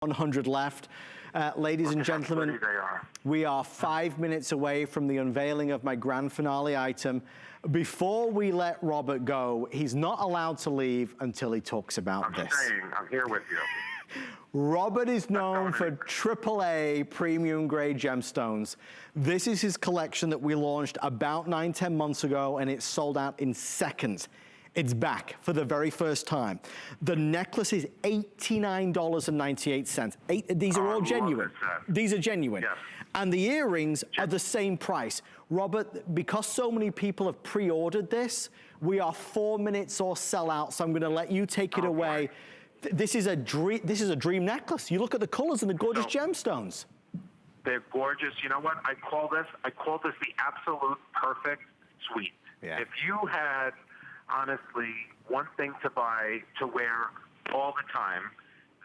100 left. Ladies and gentlemen, we are 5 minutes away from the unveiling of my grand finale item. Before we let Robert go, he's not allowed to leave until he talks about this. I'm here with you. Robert is known for AAA premium grade gemstones. This is his collection that we launched about 9-10 months ago, and it sold out in seconds. It's back for the very first time. The necklace is $89.98. These are all genuine. These are genuine. Yes. And the earrings are the same price. Robert, because so many people have pre-ordered this, we are 4 minutes or sell out, so I'm gonna let you take it away. This is a dream necklace. You look at the colors and the gorgeous gemstones. They're gorgeous. You know what? I call this the absolute perfect suite. Yeah. If you had, honestly, one thing to buy to wear all the time,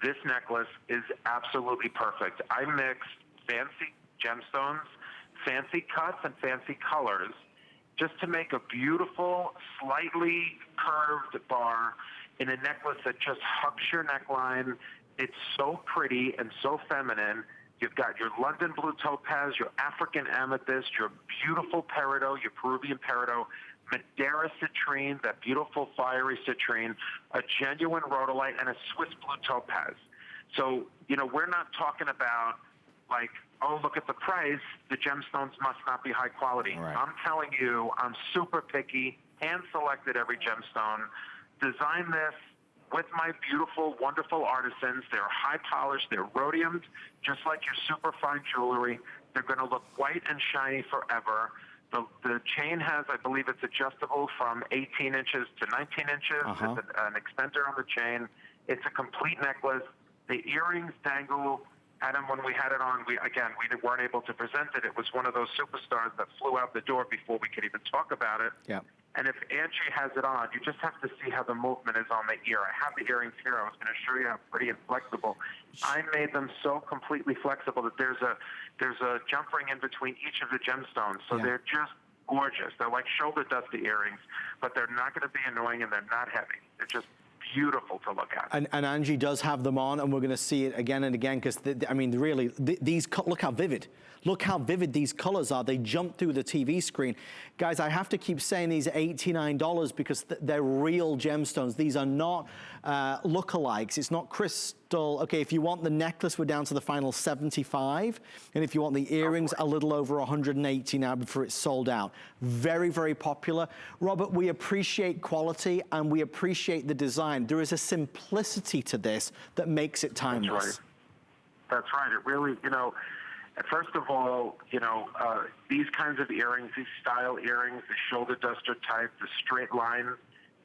this necklace is absolutely perfect. I mixed fancy gemstones, fancy cuts, and fancy colors just to make a beautiful, slightly curved bar in a necklace that just hugs your neckline. It's so pretty and so feminine. You've got your London blue topaz, your African amethyst, your beautiful peridot, your Peruvian peridot, Madeira citrine, that beautiful fiery citrine, a genuine rhodolite, and a Swiss blue topaz. So, you know, we're not talking about like, oh, look at the price, the gemstones must not be high quality. Right. I'm telling you, I'm super picky, hand-selected every gemstone, designed this with my beautiful, wonderful artisans. They're high-polished, they're rhodiumed, just like your super fine jewelry. They're gonna look white and shiny forever. The chain has, I believe it's adjustable from 18 inches to 19 inches. There's an extender on the chain. It's a complete necklace. The earrings dangle. Adam, when we had it on, we weren't able to present it. It was one of those superstars that flew out the door before we could even talk about it. Yeah. And if Angie has it on, you just have to see how the movement is on the ear. I have the earrings here. I was going to show you how pretty and flexible. I made them so completely flexible that there's a jump ring in between each of the gemstones. So they're just gorgeous. They're like shoulder dusty earrings, but they're not going to be annoying and they're not heavy. They're just beautiful to look at. And Angie does have them on, and we're going to see it again and again because, I mean, really, these, look how vivid. Look how vivid these colors are. They jump through the TV screen. Guys, I have to keep saying these are $89 because they're real gemstones. These are not lookalikes. It's not crystal. Okay, if you want the necklace, we're down to the final 75. And if you want the earrings, a little over 180 now before it's sold out. Very, very popular. Robert, we appreciate quality and we appreciate the design. There is a simplicity to this that makes it timeless. That's right. It really, you know, first of all, you know, these kinds of earrings, these style earrings, the shoulder duster type, the straight lines,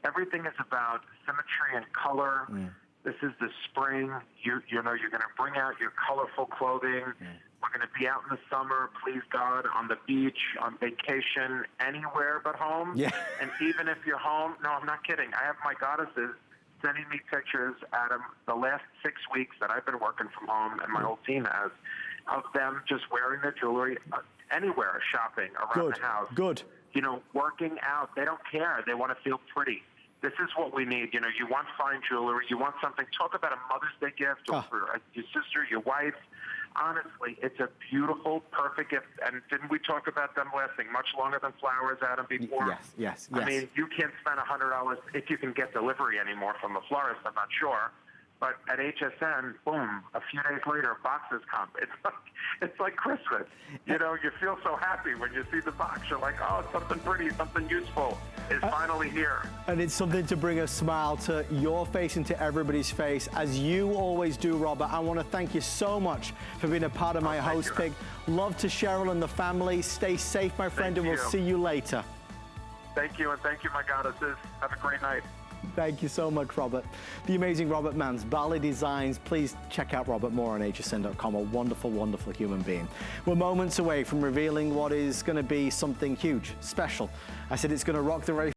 everything is about symmetry and color. This is the spring. You know, you're going to bring out your colorful clothing. We're going to be out in the summer, please God, on the beach, on vacation, anywhere but home. Yeah. And even if you're home, no, I'm not kidding. I have my goddesses sending me pictures, Adam, the last 6 weeks that I've been working from home, and my whole team has, of them just wearing their jewelry anywhere, shopping around the house. Good. You know, working out. They don't care. They want to feel pretty. This is what we need. You know, you want fine jewelry. You want something. Talk about a Mother's Day gift or for your sister, your wife. Honestly, it's a beautiful, perfect gift. And didn't we talk about them lasting much longer than flowers, Adam, before? Yes. I mean, you can't spend $100 if you can get delivery anymore from the florist. I'm not sure. But at HSN, boom, a few days later, boxes come. It's like Christmas. You know, you feel so happy when you see the box. You're like, oh, something pretty, something useful is finally here. And it's something to bring a smile to your face and to everybody's face, as you always do, Robert. I want to thank you so much for being a part of my host pig. Love to Cheryl and the family. Stay safe, my friend, and we'll see you later. Thank you, and thank you, my goddesses. Have a great night. Thank you so much, Robert. The amazing Robert Manse, Bali Designs. Please check out Robert more on hsn.com. A wonderful, wonderful human being. We're moments away from revealing what is going to be something huge, special. I said it's going to rock the very